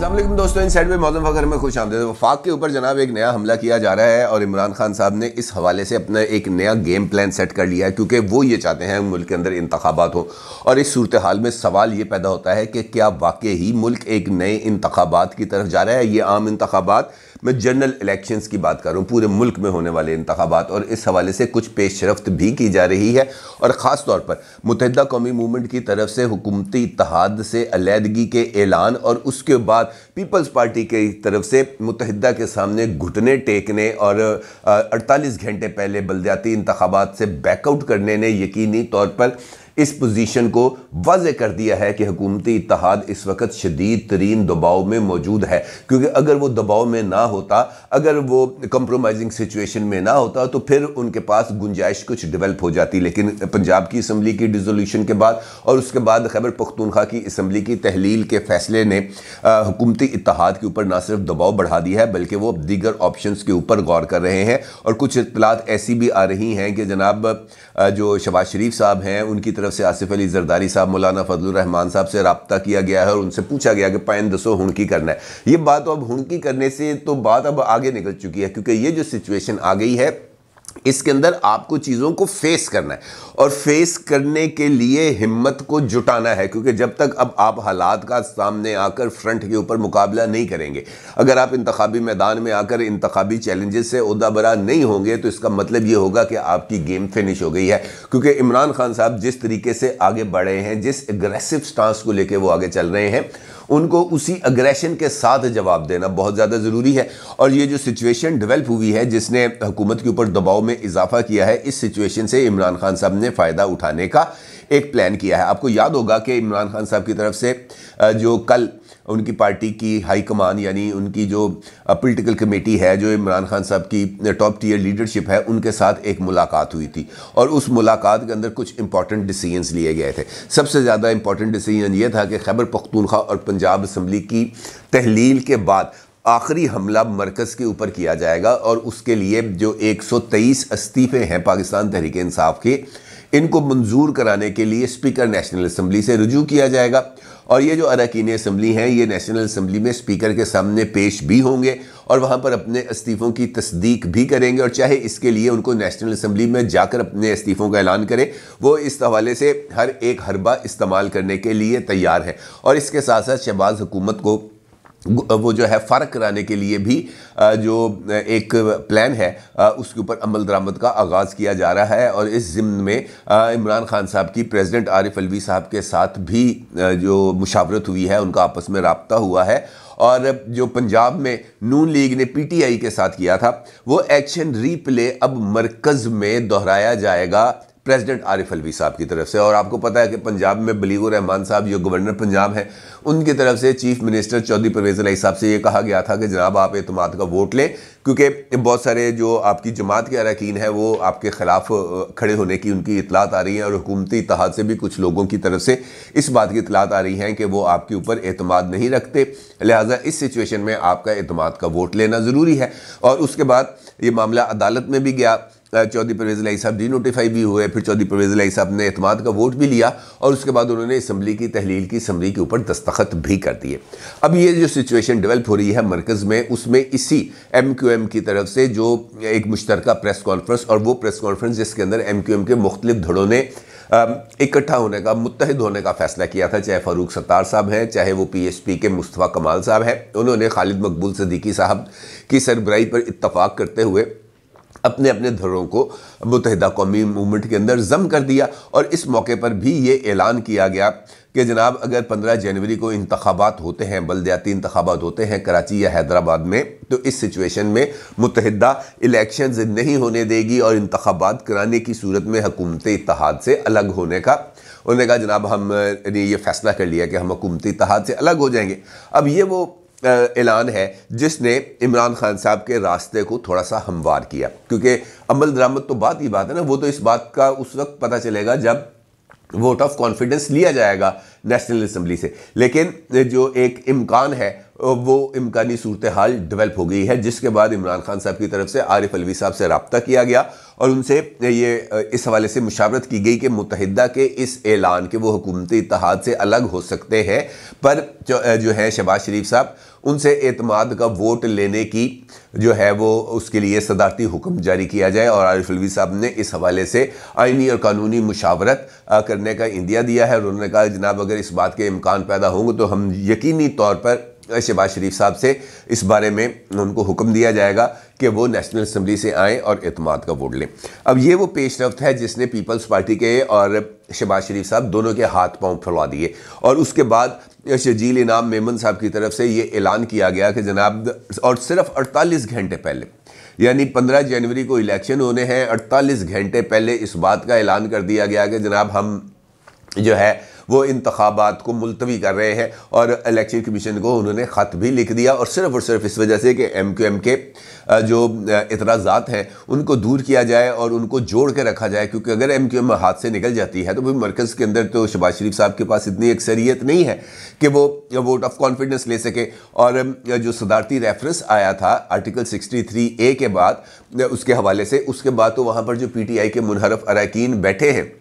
अस्सलाम वालेकुम दोस्तों, इनसाइड में मौजूद फखर में खुश आमदीद। वफाक के ऊपर जनाब एक नया हमला किया जा रहा है और इमरान खान साहब ने इस हवाले से अपना एक नया गेम प्लान सेट कर लिया है, क्योंकि वो ये चाहते हैं मुल्क के अंदर इंतखाबात हो। और इस सूरत हाल में सवाल ये पैदा होता है कि क्या वाकई ही मुल्क एक नए इंतखाबात की तरफ जा रहा है। ये आम इंतखाबात, मैं जनरल इलेक्शंस की बात कर रहा हूँ, पूरे मुल्क में होने वाले इंतखाबात, और इस हवाले से कुछ पेशरफ्त भी की जा रही है। और ख़ास तौर पर मुत्तहिदा कौमी मूवमेंट की तरफ से हुकूमती इत्तेहाद से अलहदगी के ऐलान और उसके बाद पीपल्स पार्टी की तरफ से मुत्तहिदा के सामने घुटने टेकने और 48 घंटे पहले बल्दियाती इंतखाबात से बैकआउट करने ने यकीनी तौर पर इस पोजीशन को वाज़े कर दिया है कि हुकूमती इत्तेहाद इस वक्त शदीद तरीन दबाव में मौजूद है। क्योंकि अगर वो दबाव में ना होता, अगर वो कंप्रोमाइजिंग सिचुएशन में ना होता, तो फिर उनके पास गुंजाइश कुछ डेवलप हो जाती। लेकिन पंजाब की असम्बली की डिसोल्यूशन के बाद और उसके बाद खैबर पख्तूनख्वा की असम्बली की तहलील के फैसले ने हुकूमती इत्तेहाद के ऊपर ना सिर्फ दबाव बढ़ा दिया है, बल्कि वो दीगर ऑप्शंस के ऊपर गौर कर रहे हैं। और कुछ इत्तलात ऐसी भी आ रही हैं कि जनाब जो शहबाज शरीफ साहब हैं, उनकी तरफ से आसिफ अली जरदारी साहब, मौलाना फजलुर रहमान साहब से रब्ता किया गया है और उनसे पूछा गया कि पैन दसो हुणकी करना है। ये बात अब हुणकी करने से तो बात अब आगे निकल चुकी है, क्योंकि ये जो सिचुएशन आ गई है इसके अंदर आपको चीज़ों को फेस करना है और फेस करने के लिए हिम्मत को जुटाना है। क्योंकि जब तक अब आप हालात का सामने आकर फ्रंट के ऊपर मुकाबला नहीं करेंगे, अगर आप इंतखाबी मैदान में आकर इंतखाबी चैलेंजेस से ओहदा बरा नहीं होंगे, तो इसका मतलब ये होगा कि आपकी गेम फिनिश हो गई है। क्योंकि इमरान खान साहब जिस तरीके से आगे बढ़े हैं, जिस एग्रेसिव स्टांस को लेकर वो आगे चल रहे हैं, उनको उसी अग्रेशन के साथ जवाब देना बहुत ज़्यादा ज़रूरी है। और ये जो सिचुएशन डेवलप हुई है जिसने हुकूमत के ऊपर दबाव में इजाफा किया है, इस सिचुएशन से इमरान खान साहब ने फ़ायदा उठाने का एक प्लान किया है। आपको याद होगा कि इमरान खान साहब की तरफ से जो कल उनकी पार्टी की हाई कमान, यानी उनकी जो पॉलिटिकल कमेटी है, जो इमरान खान साहब की टॉप टियर लीडरशिप है, उनके साथ एक मुलाकात हुई थी। और उस मुलाकात के अंदर कुछ इंपॉर्टेंट डिसीजंस लिए गए थे। सबसे ज़्यादा इंपॉर्टेंट डिसीजन ये था कि खैबर पख्तूनख्वा और पंजाब असम्बली की तहलील के बाद आखिरी हमला मरकज़ के ऊपर किया जाएगा और उसके लिए जो 123 इस्तीफ़े हैं पाकिस्तान तहरीक इंसाफ के, इनको मंजूर कराने के लिए स्पीकर नेशनल असम्बली से रुजू किया जाएगा। और ये जो अरकान असम्बली हैं, ये नेशनल असम्बली में स्पीकर के सामने पेश भी होंगे और वहाँ पर अपने इस्तीफ़ों की तस्दीक भी करेंगे। और चाहे इसके लिए उनको नेशनल असम्बली में जाकर अपने इस्तीफ़ों का ऐलान करें, वो इस हवाले से हर एक हरबा इस्तेमाल करने के लिए तैयार हैं। और इसके साथ साथ शहबाज हुकूमत को वो जो है फ़र्क कराने के लिए भी जो एक प्लान है उसके ऊपर अमल दरामद का आगाज़ किया जा रहा है। और इस ज़िम्न में इमरान खान साहब की प्रेसिडेंट आरिफ अलवी साहब के साथ भी जो मुशावरत हुई है, उनका आपस में रब्ता हुआ है। और जो पंजाब में नून लीग ने PTI के साथ किया था, वो एक्शन रीप्ले अब मरकज़ में दोहराया जाएगा प्रेसिडेंट आरिफ अलवी साहब की तरफ से। और आपको पता है कि पंजाब में बलीगुर रहमान साहब जो गवर्नर पंजाब हैं, उनकी तरफ से चीफ मिनिस्टर चौधरी परवेज़ इलाही साहब से ये कहा गया था कि जनाब आप एतमाद का वोट लें, क्योंकि बहुत सारे जो आपकी जमात के अरकान हैं वो आपके ख़िलाफ़ खड़े होने की उनकी इतलात आ रही हैं। और हुकूमती इत्तेहाद से भी कुछ लोगों की तरफ से इस बात की इतलात आ रही हैं कि वो आपके ऊपर एतमाद नहीं रखते, लिहाजा इस सिचुएशन में आपका एतमाद का वोट लेना ज़रूरी है। और उसके बाद ये मामला अदालत में भी गया, चौधरी परवेज़ इलाही साहब डिनोटिफाई भी हुए, फिर चौधरी परवेज़ इलाही साहब ने एतमाद का वोट भी लिया और उसके बाद उन्होंने असम्बली की तहलील की समरी के ऊपर दस्तखत भी कर दिए। अब ये जो सिचुएशन डेवलप हो रही है मरकज़ में, उसमें इसी MQM की तरफ से जो एक मुश्तरका प्रेस कॉन्फ्रेंस, और वो प्रेस कॉन्फ्रेंस जिसके अंदर MQM के मुख्तलिफ धड़ों ने इकट्ठा होने का, मुत्तहिद होने का फ़ैसला किया था, चाहे फ़ारूक सत्तार साहब हैं, चाहे वो PSP के मुस्तफ़ा कमाल साहब हैं, उन्होंने खालिद मकबूल सदीकी साहब की सरबराही पर इत्तफ़ाक़ करते हुए अपने अपने धड़ों को मुत्तहिदा कौमी मूवमेंट के अंदर जम कर दिया। और इस मौके पर भी ये ऐलान किया गया कि जनाब अगर 15 जनवरी को इंतखाबात होते हैं, बल्दियाती इंतखाबात होते हैं कराची या हैदराबाद में, तो इस सिचुएशन में मुत्तहिदा इलेक्शंस नहीं होने देगी और इंतखाबात कराने की सूरत में हुकूमती इत्तेहाद से अलग होने का, उन्होंने कहा जनाब हमने ये फ़ैसला कर लिया कि हम हुकूमती इत्तेहाद से अलग हो जाएंगे। अब ये वो ऐलान है जिसने इमरान खान साहब के रास्ते को थोड़ा सा हमवार किया, क्योंकि अमल दरामद तो बात ही बात है ना, वो तो इस बात का उस वक्त पता चलेगा जब वोट ऑफ कॉन्फिडेंस लिया जाएगा नेशनल असम्बली से। लेकिन जो एक इम्कान है वो इम्कानी सूरत हाल डेवलप हो गई है, जिसके बाद इमरान खान साहब की तरफ से आरिफ अलवी साहब से रब्ता किया गया और उनसे ये इस हवाले से मुशावरत की गई कि मुत्तहिदा के इस ऐलान के वो हुकूमती इत्तेहाद से अलग हो सकते हैं, पर जो है शहबाज शरीफ साहब उनसे एतमाद का वोट लेने की जो है वो उसके लिए सदारती हुक्म जारी किया जाए। और आरिफ अलवी साहब ने इस हवाले से आइनी और कानूनी मुशावरत करने का इंदिया दिया है। और उन्होंने कहा जनाब अगर इस बात के इम्कान पैदा होंगे तो हम यकीनी तौर पर शहबाज शरीफ साहब से इस बारे में उनको हुक्म दिया जाएगा कि वो नेशनल असम्बली से आएँ और एतमाद का वोट लें। अब ये वो पेशरफ्त है जिसने पीपल्स पार्टी के और शहबाज शरीफ साहब दोनों के हाथ पांव फैला दिए। और उसके बाद शजील इनाम मेमन साहब की तरफ से ये ऐलान किया गया कि जनाब, और सिर्फ 48 घंटे पहले यानी 15 जनवरी को इलेक्शन होने हैं, 48 घंटे पहले इस बात का ऐलान कर दिया गया कि जनाब हम जो है वो इंतखाबात को मुलतवी कर रहे हैं। और इलेक्शन कमीशन को उन्होंने ख़त भी लिख दिया, और सिर्फ इस वजह से कि MQM के जो इतराज़ात हैं उनको दूर किया जाए और उनको जोड़ के रखा जाए। क्योंकि अगर MQM हाथ से निकल जाती है तो भाई मरकज़ के अंदर तो शहबाज शरीफ साहब के पास इतनी अक्सरियत नहीं है कि वो वोट ऑफ कॉन्फिडेंस ले सके। और जो सदारती रेफरेंस आया था आर्टिकल 63A के बाद उसके हवाले से, उसके बाद तो वहाँ पर जो PTI के मुनहरफ अरकान बैठे हैं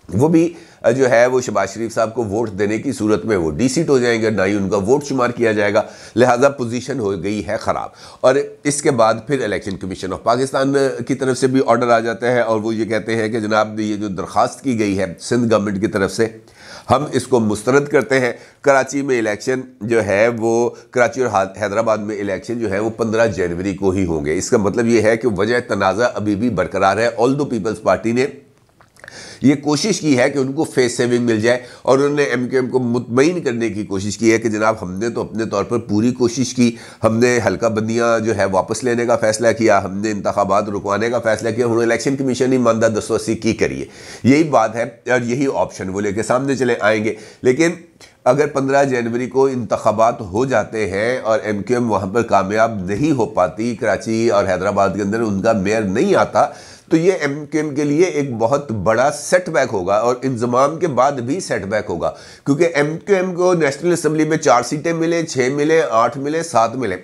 वो भी जो है वो शहबाज शरीफ साहब को वोट देने की सूरत में वो डीसीट हो जाएंगे, ना ही उनका वोट शुमार किया जाएगा। लिहाजा पोजीशन हो गई है ख़राब। और इसके बाद फिर इलेक्शन कमीशन ऑफ पाकिस्तान की तरफ से भी ऑर्डर आ जाता है और वो ये कहते हैं कि जनाब ये जो दरख्वास्त की गई है सिंध गवर्नमेंट की तरफ से हम इसको मुस्तरद करते हैं। कराची में इलेक्शन जो है वो कराची और हैदराबाद में इलेक्शन जो है वो 15 जनवरी को ही होंगे। इसका मतलब ये है कि वजह तनाज़ा अभी भी बरकरार है। ऑल्दो पीपल्स पार्टी ने ये कोशिश की है कि उनको फेस सेविंग मिल जाए और उन्होंने MQM को मुतमईन करने की कोशिश की है कि जनाब हमने तो अपने तौर पर पूरी कोशिश की, हमने हल्का बंदियाँ जो है वापस लेने का फ़ैसला किया, हमने इंतखाबात रुकवाने का फ़ैसला किया, उन्होंने इलेक्शन कमीशन ही मानदा 280 की करिए। यही बात है और यही ऑप्शन वो लेके सामने चले आएंगे। लेकिन अगर 15 जनवरी को इंतखाबात हो जाते हैं और MQM वहाँ पर कामयाब नहीं हो पाती, कराची और हैदराबाद के अंदर उनका मेयर नहीं आता, तो ये MQM के लिए एक बहुत बड़ा सेटबैक होगा और इंजमाम के बाद भी सेटबैक होगा। क्योंकि MQM को नेशनल असम्बली में 4 सीटें मिले, 6 मिले, 8 मिले, 7 मिले,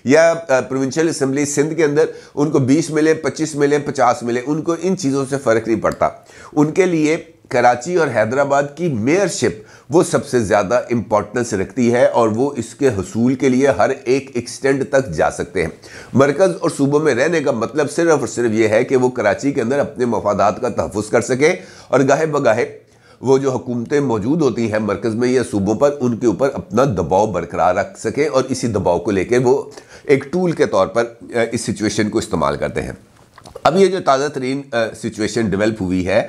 या प्रोविंशियल असम्बली सिंध के अंदर उनको 20 मिले, 25 मिले, 50 मिले, उनको इन चीज़ों से फ़र्क नहीं पड़ता। उनके लिए कराची और हैदराबाद की मेयरशिप वो सबसे ज़्यादा इम्पोर्टेंस रखती है और वो इसके हसूल के लिए हर एक एक्सटेंड तक जा सकते हैं। मरकज़ और सूबों में रहने का मतलब सिर्फ और सिर्फ ये है कि वो कराची के अंदर अपने मफादात का तहफ़्फ़ुज़ कर सके और गाहे बगाहे वो जो हुकूमतें मौजूद होती हैं मरकज़ में या सूबों पर, उनके ऊपर अपना दबाव बरकरार रख सके और इसी दबाव को लेकर वो एक टूल के तौर पर इस सिचुएशन को इस्तेमाल करते हैं। अब ये जो ताज़ा तरीन सिचुएशन डेवलप हुई है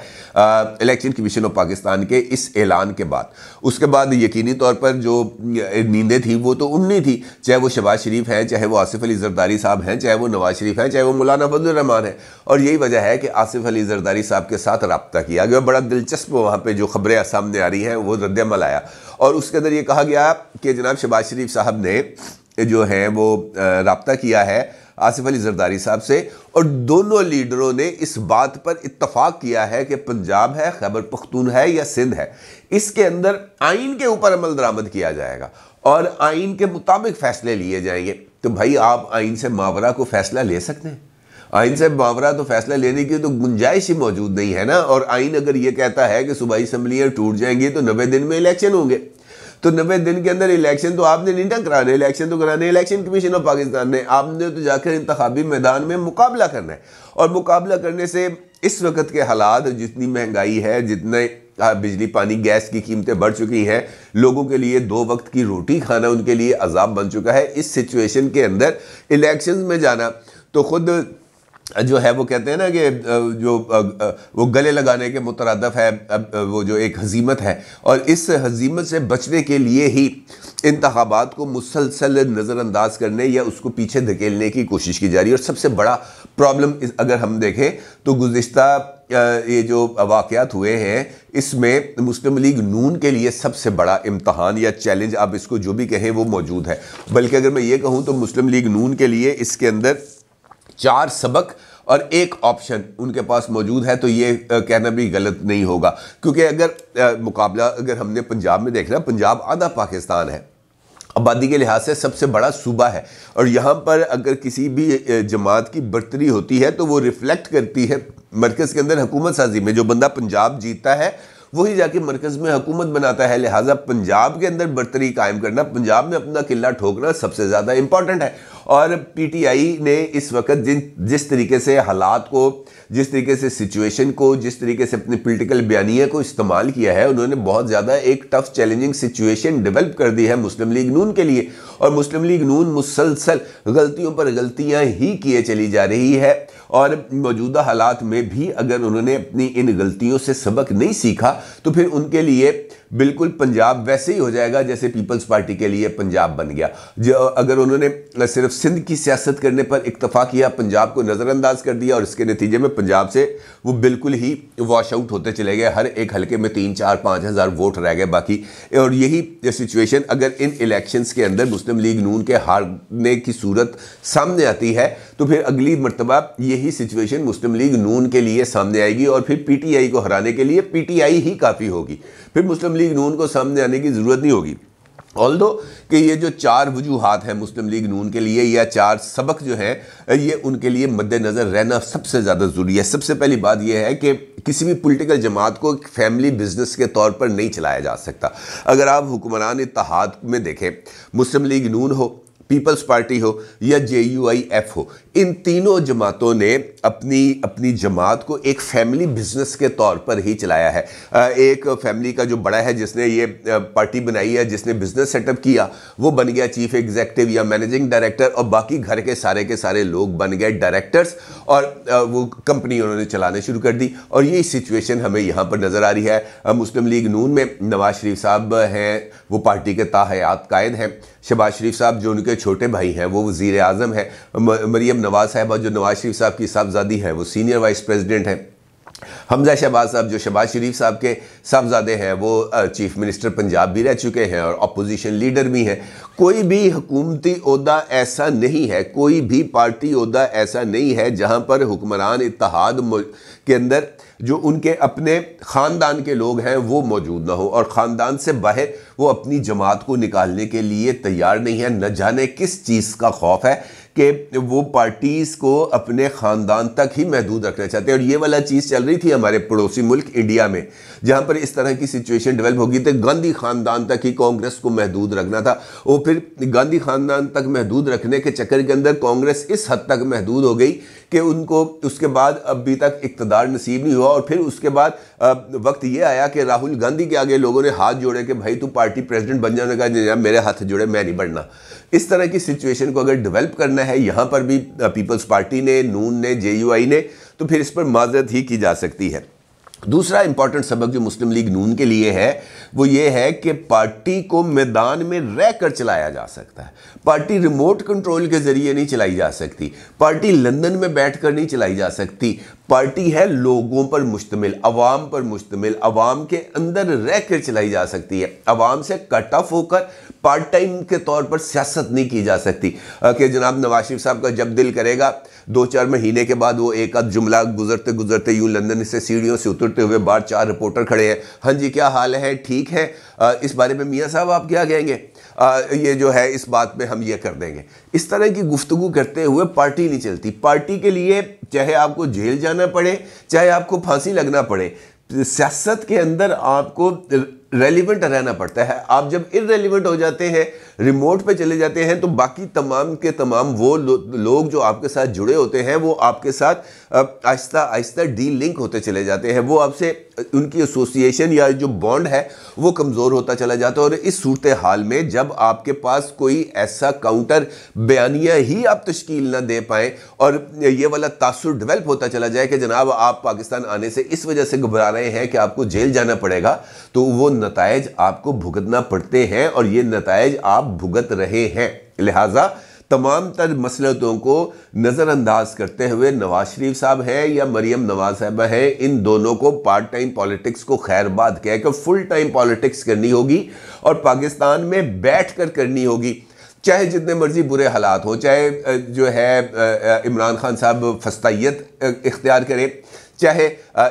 इलेक्शन कमीशन ऑफ पाकिस्तान के इस ऐलान के बाद, उसके बाद यकीनी तौर पर जो नींदें थी वो तो उड़नी थी, चाहे वो शहबाज शरीफ हैं, चाहे वो आसिफ अली जरदारी साहब हैं, चाहे वो नवाज शरीफ हैं, चाहे वो मौलाना फजल रहमान है। और यही वजह है कि आसिफ अली जरदारी साहब के साथ रब्ता किया गया। बड़ा दिलचस्प वहाँ पर जो खबरें सामने आ रही हैं वो रद्द-ए-अमल आया और उसके अंदर ये कहा गया कि जनाब शहबाज शरीफ साहब ने जो है वो रब्ता किया है आसिफ अली जरदारी साहब से और दोनों लीडरों ने इस बात पर इत्तफाक किया है कि पंजाब है, खैबर पख्तून है या सिंध है, इसके अंदर आइन के ऊपर अमल दरामद किया जाएगा और आइन के मुताबिक फ़ैसले लिए जाएंगे। तो भाई आप आइन से मावरा को फ़ैसला ले सकते हैं? आइन से मावरा तो फ़ैसला लेने की तो गुंजाइश ही मौजूद नहीं है ना। और आइन अगर ये कहता है कि सूबाई असम्बलियाँ टूट जाएंगी तो 90 दिन में इलेक्शन होंगे, तो 90 दिन के अंदर इलेक्शन तो आपने नहीं कराने, इलेक्शन तो कराने इलेक्शन कमीशन ऑफ पाकिस्तान ने। आपने तो जाकर इंतखाबी मैदान में मुकाबला करना है और मुकाबला करने से इस वक्त के हालात, जितनी महंगाई है, जितने बिजली पानी गैस की कीमतें बढ़ चुकी हैं, लोगों के लिए 2 वक्त की रोटी खाना उनके लिए अजाब बन चुका है। इस सिचुएशन के अंदर इलेक्शन में जाना तो खुद जो है वो कहते हैं ना कि जो वो गले लगाने के मुतरादफ है, वो जो एक हजीमत है और इस हजीमत से बचने के लिए ही इंतखाबात को मुसलसल नज़रअंदाज करने या उसको पीछे धकेलने की कोशिश की जा रही है। और सबसे बड़ा प्रॉब्लम अगर हम देखें तो गुज़िश्ता ये जो वाक़यात हुए हैं इसमें मुस्लिम लीग नून के लिए सबसे बड़ा इम्तहान या चैलेंज, आप इसको जो भी कहें, वो मौजूद है। बल्कि अगर मैं ये कहूँ तो मुस्लिम लीग नून के लिए इसके अंदर 4 सबक और 1 ऑप्शन उनके पास मौजूद है, तो ये कहना भी गलत नहीं होगा। क्योंकि अगर मुकाबला अगर हमने पंजाब में देखना, पंजाब आधा पाकिस्तान है, आबादी के लिहाज से सबसे बड़ा सूबा है और यहाँ पर अगर किसी भी जमात की बर्तरी होती है तो वो रिफ्लेक्ट करती है मरकज़ के अंदर हुकूमत साजी में। जो बंदा पंजाब जीतता है वही जाके मरकज़ में हुकूमत बनाता है। लिहाजा पंजाब के अंदर बरतरी कायम करना, पंजाब में अपना किला ठोकना सबसे ज़्यादा इंपॉर्टेंट है। और पीटीआई ने इस वक्त जिस तरीके से हालात को, जिस तरीके से सिचुएशन को, जिस तरीके से अपनी पॉलिटिकल बयानिया को इस्तेमाल किया है, उन्होंने बहुत ज़्यादा एक टफ चैलेंजिंग सिचुएशन डेवलप कर दी है मुस्लिम लीग नून के लिए। और मुस्लिम लीग नून मुसलसल गलतियों पर गलतियां ही किए चली जा रही है। और मौजूदा हालात में भी अगर उन्होंने अपनी इन गलतियों से सबक नहीं सीखा तो फिर उनके लिए बिल्कुल पंजाब वैसे ही हो जाएगा जैसे पीपल्स पार्टी के लिए पंजाब बन गया। जो अगर उन्होंने सिर्फ सिंध की सियासत करने पर इक्तफा किया, पंजाब को नज़रअंदाज कर दिया और इसके नतीजे में पंजाब से वो बिल्कुल ही वॉश आउट होते चले गए। हर एक हलके में 3, 4, 5 हज़ार वोट रह गए बाकी। और यही सिचुएशन अगर इन इलेक्शंस के अंदर मुस्लिम लीग नून के हारने की सूरत सामने आती है तो फिर अगली मरतबा यही सिचुएशन मुस्लिम लीग नून के लिए सामने आएगी और फिर पीटीआई को हराने के लिए पीटीआई ही काफ़ी होगी, फिर मुस्लिम लीग नून को सामने आने की ज़रूरत नहीं होगी। ऑल्दो कि ये जो 4 वजूहात हैं मुस्लिम लीग नून के लिए या 4 सबक जो हैं ये उनके लिए मद्देनज़र रहना सबसे ज़्यादा ज़रूरी है। सबसे पहली बात यह है कि किसी भी पॉलिटिकल जमात को फैमिली बिजनेस के तौर पर नहीं चलाया जा सकता। अगर आप हुक्मरान इत्तेहाद में देखें, मुस्लिम लीग नून हो, पीपल्स पार्टी हो या JUIF हो, इन तीनों जमातों ने अपनी जमात को एक फैमिली बिजनेस के तौर पर ही चलाया है। एक फैमिली का जो बड़ा है जिसने ये पार्टी बनाई है, जिसने बिजनेस सेटअप किया, वो बन गया चीफ एग्जीक्यूटिव या मैनेजिंग डायरेक्टर और बाकी घर के सारे लोग बन गए डायरेक्टर्स और वो कंपनी उन्होंने चलाने शुरू कर दी। और यही सिचुएशन हमें यहाँ पर नज़र आ रही है। मुस्लिम लीग नून में नवाज शरीफ साहब हैं, वो पार्टी के ताहयात कायद हैं। शहबाज शरीफ साहब जो उनके छोटे भाई हैं वो वज़ीर आज़म हैं। मरियम नवाज साहबा जो नवाज शरीफ साहब की साहबजादी हैं वो सीनियर वाइस प्रेसिडेंट हैं। हमजा शहबाज साहब जो शहबाज शरीफ साहब के साहबजादे हैं वो चीफ मिनिस्टर पंजाब भी रह चुके हैं और अपोजिशन लीडर भी हैं। कोई भी हुकूमती ओहदा ऐसा नहीं है, कोई भी पार्टी ओहदा ऐसा नहीं है जहां पर हुक्मरान इत्तेहाद के अंदर जो उनके अपने ख़ानदान के लोग हैं वो मौजूद ना हो और ख़ानदान से बाहर वो अपनी जमात को निकालने के लिए तैयार नहीं है। न जाने किस चीज़ का खौफ है कि वो पार्टीज़ को अपने ख़ानदान तक ही महदूद रखना चाहते हैं। और ये वाला चीज़ चल रही थी हमारे पड़ोसी मुल्क इंडिया में, जहाँ पर इस तरह की सिचुएशन डेवलप होगी तो गांधी ख़ानदान तक ही कांग्रेस को महदूद रखना था। वो फिर गांधी ख़ानदान तक महदूद रखने के चक्कर के अंदर कांग्रेस इस हद तक महदूद हो गई कि उनको उसके बाद अभी तक इक़्तिदार नसीब नहीं हुआ। और फिर उसके बाद वक्त ये आया कि राहुल गांधी के आगे लोगों ने हाथ जोड़े कि भाई तू पार्टी प्रेसिडेंट बन जाने का, मेरे हाथ जोड़े, मैं नहीं बढ़ना। इस तरह की सिचुएशन को अगर डेवलप करना है यहाँ पर भी पीपल्स पार्टी ने, नून ने, JUI ने, तो फिर इस पर माजरत ही की जा सकती है। दूसरा इंपॉर्टेंट सबक जो मुस्लिम लीग नून के लिए है वो ये है कि पार्टी को मैदान में रहकर चलाया जा सकता है। पार्टी रिमोट कंट्रोल के जरिए नहीं चलाई जा सकती, पार्टी लंदन में बैठकर नहीं चलाई जा सकती। पार्टी है लोगों पर मुश्तमिल, अवाम पर मुश्तमिल, अवाम के अंदर रह कर चलाई जा सकती है। अवाम से कट ऑफ होकर पार्ट टाइम के तौर पर सियासत नहीं की जा सकती कि जनाब नवाज शरीफ साहब का जब दिल करेगा 2-4 महीने के बाद वो एक आध जुमला गुजरते गुजरते यूँ लंदन से सीढ़ियों से उतरते हुए बाहर 4 रिपोर्टर खड़े हैं, हाँ जी क्या हाल है, ठीक है, इस बारे में मियाँ साहब आप क्या कहेंगे, ये जो है इस बात में हम ये कर देंगे। इस तरह की गुफ्तगू करते हुए पार्टी नहीं चलती। पार्टी के लिए चाहे आपको जेल जाना पड़े, चाहे आपको फांसी लगना पड़े, सियासत के अंदर आपको रेलिवेंट रहना पड़ता है। आप जब इररेलिवेंट हो जाते हैं, रिमोट पे चले जाते हैं, तो बाकी तमाम के तमाम वो लोग जो आपके साथ जुड़े होते हैं वो आपके साथ आहिस्ता आहिस्ता डी लिंक होते चले जाते हैं। वो आपसे उनकी एसोसिएशन या जो बॉन्ड है वो कमज़ोर होता चला जाता है। और इस सूरत हाल में जब आपके पास कोई ऐसा काउंटर बयानिया ही आप तश्कील ना दे पाएँ और ये वाला तासुर डेवलप होता चला जाए कि जनाब आप पाकिस्तान आने से इस वजह से घबरा रहे हैं कि आपको जेल जाना पड़ेगा, तो वो नतायज आपको भुगतना पड़ते हैं और ये नतायज आप भुगत रहे हैं। लिहाजा तमाम तर मसलतों को नज़रअंदाज करते हुए नवाज शरीफ साहब हैं या मरियम नवाज साहबा हैं, इन दोनों को पार्ट टाइम पॉलिटिक्स को खैरबाद कह कर फुल टाइम पॉलिटिक्स करनी होगी और पाकिस्तान में बैठ कर करनी होगी। चाहे जितने मर्जी बुरे हालात हो, चाहे जो है इमरान खान साहब फस्तायत इख्तियार करें, चाहे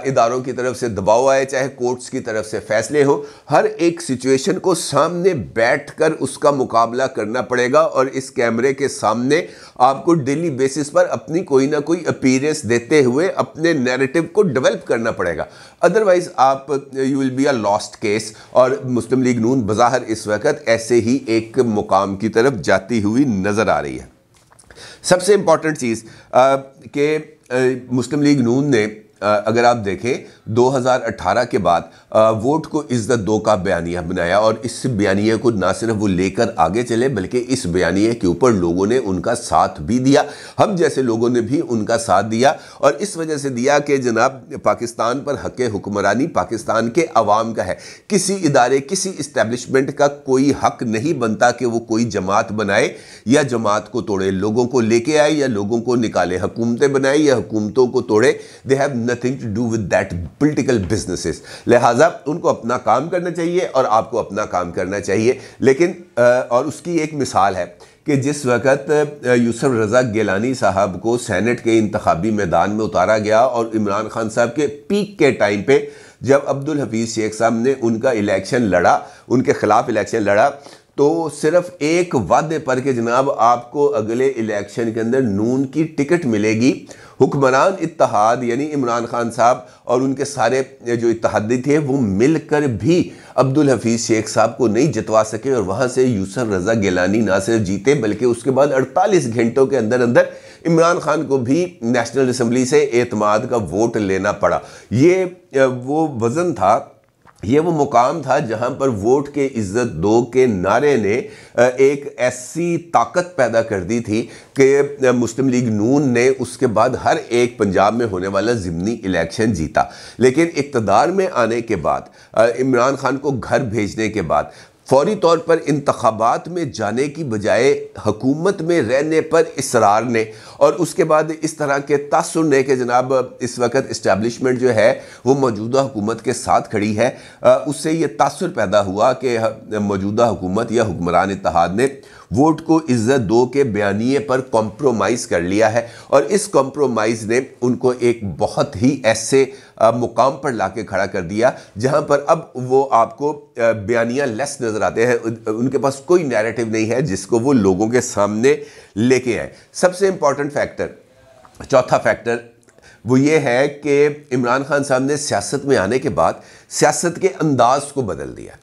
इदारों की तरफ से दबाव आए, चाहे कोर्ट्स की तरफ से फैसले हो, हर एक सिचुएशन को सामने बैठकर उसका मुकाबला करना पड़ेगा और इस कैमरे के सामने आपको डेली बेसिस पर अपनी कोई ना कोई अपीयरेंस देते हुए अपने नैरेटिव को डेवलप करना पड़ेगा। अदरवाइज आप you will be a lost case. और मुस्लिम लीग नून बज़ाहिर इस वक्त ऐसे ही एक मुकाम की तरफ जाती हुई नज़र आ रही है। सबसे इम्पॉर्टेंट चीज़ कि मुस्लिम लीग नून ने अगर आप देखें 2018 के बाद वोट को इज्जत दो का बयानिया बनाया और इस बयानिए को ना सिर्फ वो लेकर आगे चले बल्कि इस बयानिए के ऊपर लोगों ने उनका साथ भी दिया, हम जैसे लोगों ने भी उनका साथ दिया। और इस वजह से दिया कि जनाब पाकिस्तान पर हक़ हुक्मरानी पाकिस्तान के अवाम का है। किसी इदारे किसी इस्टेब्लिशमेंट का कोई हक नहीं बनता कि वो कोई जमात बनाए या जमात को तोड़े, लोगों को लेके आए या लोगों को निकाले, हुकूमतें बनाए या हुकूमतों को तोड़े। They have nothing to do with that political businesses. लिहाजा उनको अपना काम करना चाहिए और आपको अपना काम करना चाहिए। लेकिन और उसकी एक मिसाल है कि जिस वक़्त यूसुफ रज़ा गिलानी साहब को सेनेट के इंतखाबी मैदान में उतारा गया और इमरान खान साहब के पीक के टाइम पे जब अब्दुल हफीज़ शेख साहब ने उनका इलेक्शन लड़ा, उनके खिलाफ इलेक्शन लड़ा, तो सिर्फ एक वादे पर कि जनाब आपको अगले इलेक्शन के अंदर नून की टिकट मिलेगी, हुक्मरान इत्तेहाद यानी इमरान खान साहब और उनके सारे जो इत्तेहादी थे वो मिलकर भी अब्दुल हफीज़ शेख साहब को नहीं जितवा सके और वहाँ से यूसुफ रज़ा गिलानी ना सिर्फ जीते बल्कि उसके बाद 48 घंटों के अंदर अंदर इमरान खान को भी नेशनल असम्बली से एतमाद का वोट लेना पड़ा। ये वो वज़न था, ये वो मुकाम था जहां पर वोट के इज्जत दो के नारे ने एक ऐसी ताकत पैदा कर दी थी कि मुस्लिम लीग नून ने उसके बाद हर एक पंजाब में होने वाला ज़िमनी इलेक्शन जीता। लेकिन इक़्तिदार में आने के बाद इमरान खान को घर भेजने के बाद फौरी तौर पर इंतखाबात में जाने की बजाय हुकूमत में रहने पर इसरार ने और उसके बाद इस तरह के तासुर ने कि जनाब इस वक्त इस्टेब्लिशमेंट जो है वो मौजूदा हुकूमत के साथ खड़ी है, उससे ये तासुर पैदा हुआ कि मौजूदा हुकूमत या हुक्मरान इत्तेहाद ने वोट को इज्जत दो के बयानिए पर कॉम्प्रोमाइज़ कर लिया है और इस कॉम्प्रोमाइज़ ने उनको एक बहुत ही ऐसे मुकाम पर लाके खड़ा कर दिया जहां पर अब वो आपको बयानिया लेस नज़र आते हैं, उनके पास कोई नैरेटिव नहीं है जिसको वो लोगों के सामने लेके आए। सबसे इंपॉर्टेंट फैक्टर, चौथा फैक्टर वो ये है कि इमरान खान साहब ने सियासत में आने के बाद सियासत के अंदाज को बदल दिया।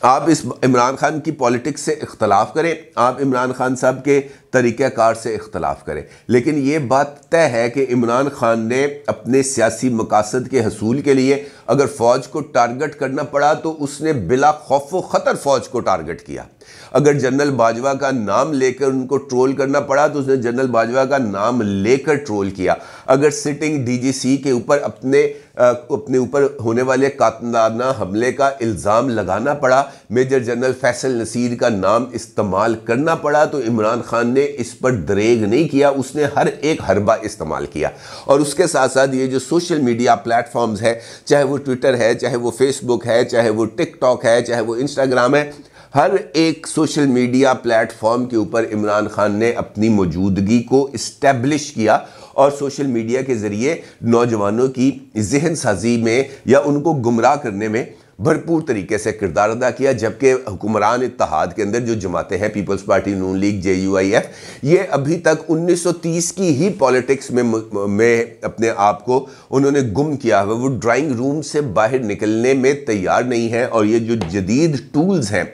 आप इस इमरान खान की पॉलिटिक्स से इख्तलाफ करें, आप इमरान खान साहब के तरीक़ाकार से इख्तलाफ करें, लेकिन ये बात तय है कि इमरान खान ने अपने सियासी मकासद के हसूल के लिए अगर फ़ौज को टारगेट करना पड़ा तो उसने बिला खौफ व ख़तर फ़ौज को टारगेट किया। अगर जनरल बाजवा का नाम लेकर उनको ट्रोल करना पड़ा तो उसने जनरल बाजवा का नाम लेकर ट्रोल किया। अगर सिटिंग डीजीसी के ऊपर अपने ऊपर होने वाले कातलाना हमले का इल्ज़ाम लगाना पड़ा, मेजर जनरल फैसल नसीर का नाम इस्तेमाल करना पड़ा, तो इमरान खान ने इस पर दरेग नहीं किया, उसने हर एक हरबा इस्तेमाल किया। और उसके साथ साथ ये जो सोशल मीडिया प्लेटफॉर्म्स है, चाहे वो ट्विटर है, चाहे वो फेसबुक है, चाहे वो टिकटॉक है, चाहे वो इंस्टाग्राम है, हर एक सोशल मीडिया प्लेटफॉर्म के ऊपर इमरान खान ने अपनी मौजूदगी को इस्टेब्लिश किया और सोशल मीडिया के ज़रिए नौजवानों की जहन साजी में या उनको गुमराह करने में भरपूर तरीके से किरदार अदा किया। जबकि हुक्मरान इत्तेहाद के अंदर जो जमातें हैं, पीपल्स पार्टी, नून लीग, JUIF, ये अभी तक 1930 की ही पॉलिटिक्स में अपने आप को उन्होंने गुम किया हुआ, वो ड्राइंग रूम से बाहर निकलने में तैयार नहीं है। और ये जो जदीद टूल्स हैं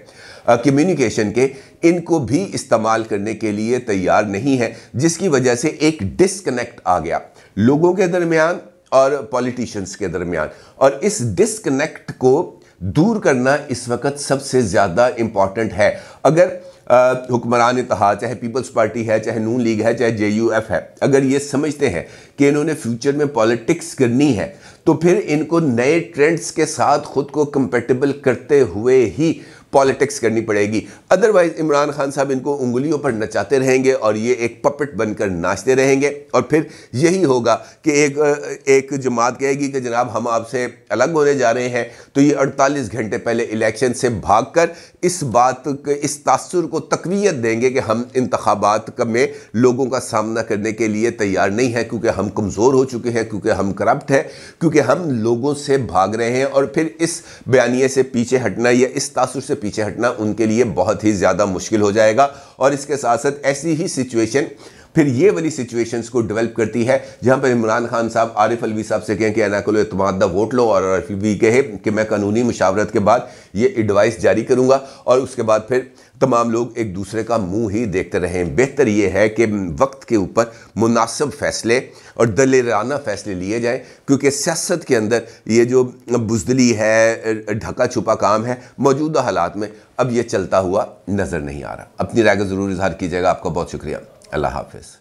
कम्युनिकेशन के, इनको भी इस्तेमाल करने के लिए तैयार नहीं है, जिसकी वजह से एक डिस्कनेक्ट आ गया लोगों के दरमियान और पॉलिटिशियंस के दरमियान। और इस डिस्कनेक्ट को दूर करना इस वक्त सबसे ज़्यादा इम्पॉर्टेंट है। अगर हुक्मरान इत्तेहाद, चाहे पीपल्स पार्टी है, चाहे नून लीग है, चाहे JUF है, अगर ये समझते हैं कि इन्होंने फ्यूचर में पॉलिटिक्स करनी है तो फिर इनको नए ट्रेंड्स के साथ खुद को कंपेटेबल करते हुए ही पॉलिटिक्स करनी पड़ेगी। अदरवाइज इमरान खान साहब इनको उंगलियों पर नचाते रहेंगे और ये एक पपेट बनकर नाचते रहेंगे और फिर यही होगा कि एक जमात कहेगी कि जनाब हम आपसे अलग होने जा रहे हैं, तो ये 48 घंटे पहले इलेक्शन से भागकर इस तासुर को तकवीयत देंगे कि हम इंतखाबात में लोगों का सामना करने के लिए तैयार नहीं है, क्योंकि हम कमज़ोर हो चुके हैं, क्योंकि हम करप्ट हैं, क्योंकि हम लोगों से भाग रहे हैं। और फिर इस बयानिए से पीछे हटना या इस तासुर से पीछे हटना उनके लिए बहुत ही ज़्यादा मुश्किल हो जाएगा। और इसके साथ साथ ऐसी ही सिचुएशन फिर ये वाली सिचुएशंस को डेवलप करती है जहां पर इमरान खान साहब आरिफ अलवी साहब से कहें कि अनाकुल एतमाद दा वोट लो, और आरिफ अलवी कहे कि मैं कानूनी मुशावरत के बाद ये एडवाइस जारी करूंगा, और उसके बाद फिर तमाम लोग एक दूसरे का मुंह ही देखते रहें। बेहतर ये है कि वक्त के ऊपर मुनासिब फैसले और दलेराना फैसले लिए जाएं, क्योंकि सियासत के अंदर ये जो बुज़दिली है, ढका छुपा काम है, मौजूदा हालात में अब ये चलता हुआ नज़र नहीं आ रहा। अपनी राय का ज़रूर इजहार कीजिएगा। आपका बहुत शुक्रिया। अल्लाह हाफिज़।